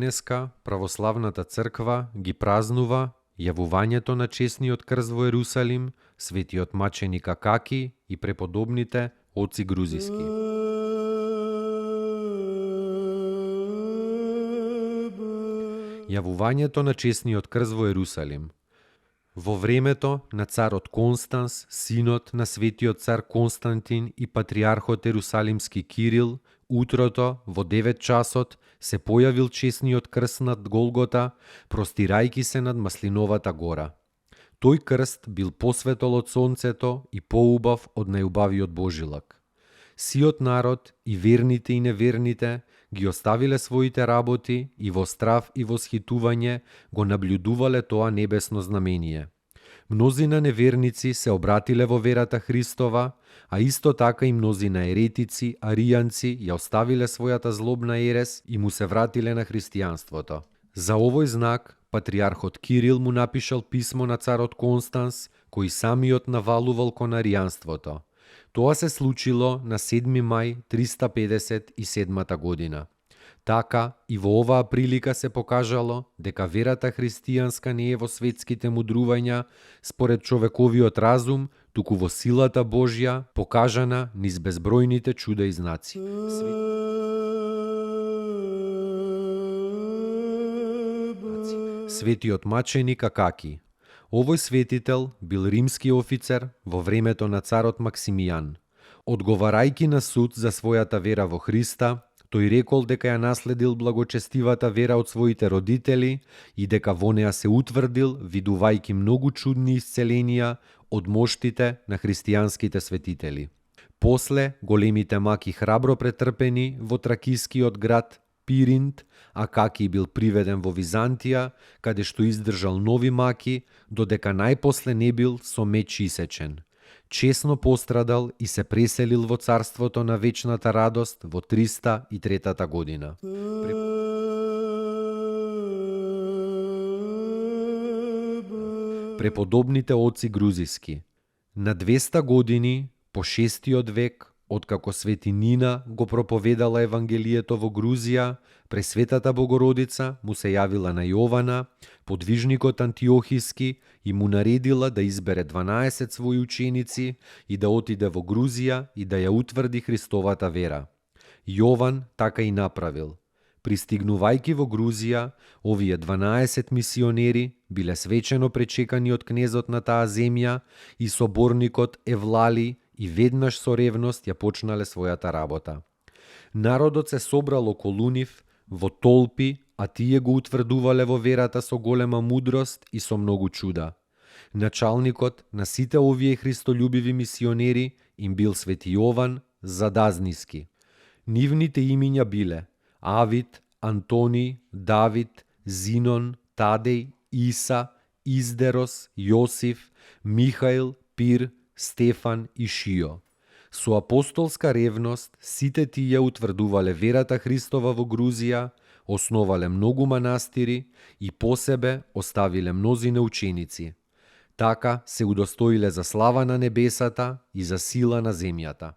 денеска православната црква ги празнува јавувањето на чесниот крст во Ерусалим, светиот маченик Акаки и преподобните оци грузиски. Јавувањето на чесниот крст во Ерусалим. Во времето на царот Констанс, синот на светиот цар Константин и патриархот Ерусалимски Кирил, утрото во 9 часот се појавил чесниот крст над Голгота, простирајки се над Маслиновата гора. Тој крст бил посветол од сонцето и поубав од најубавиот божилак. Сиот народ, и верните и неверните, ги оставиле своите работи и во страв и восхитување го наблюдувале тоа небесно знамение. Мнозина неверници се обратиле во верата Христова, а исто така и мнозина еретици, аријанци ја оставиле својата злобна ерес и му се вратиле на христијанството. За овој знак, патриархот Кирил му напишал писмо на царот Констанс, кој самиот навалувал кон аријанството. Тоа се случило на 7 мај 357 година. Така и во оваа прилика се покажало дека верата христијанска не е во светските мудрувања според човековиот разум, туку во силата Божја покажана низ безбројните чуда и знаци. Светиот маченик Акаки. Овој светител бил римски офицер во времето на царот Максимијан. Одговарајќи на суд за својата вера во Христа, тој рекол дека ја наследил благочестивата вера од своите родители и дека во неа се утврдил, видувајќи многу чудни исцеленија од моштите на христијанските светители. После големите маки храбро претрпени во тракискиот град Пиринт, Акаки бил приведен во Византија, каде што издржал нови маки, додека најпосле не бил со меч исечен. Чесно пострадал и се преселил во царството на вечната радост во 303 година. Преподобните оци грузиски. На 200 години по 6 век, откако Свети Нина го проповедала Евангелието во Грузија, Пресветата Богородица му се јавила на Јована, подвижникот Антиохиски, и му наредила да избере 12 своји ученици и да отиде во Грузија и да ја утврди Христовата вера. Јован така и направил. Пристигнувајќи во Грузија, овие 12 мисионери биле свечено пречекани од кнезот на таа земја и соборникот Евлали и веднаш со ревност ја почнале својата работа. Народот се собрал околу нив во толпи, а тие го утврдувале во верата со голема мудрост и со многу чуда. Началникот на сите овие христолюбиви мисионери им бил Свети Јован Задазниски. Нивните имиња биле Авид, Антони, Давид, Зинон, Тадеј, Иса, Издерос, Јосиф, Михаил, Пир, Стефан и Шио. Со апостолска ревност сите тие утврдувале верата Христова во Грузија, основале многу манастири и по себе оставиле мнозина ученици. Така се удостоиле за слава на небесата и за сила на земјата.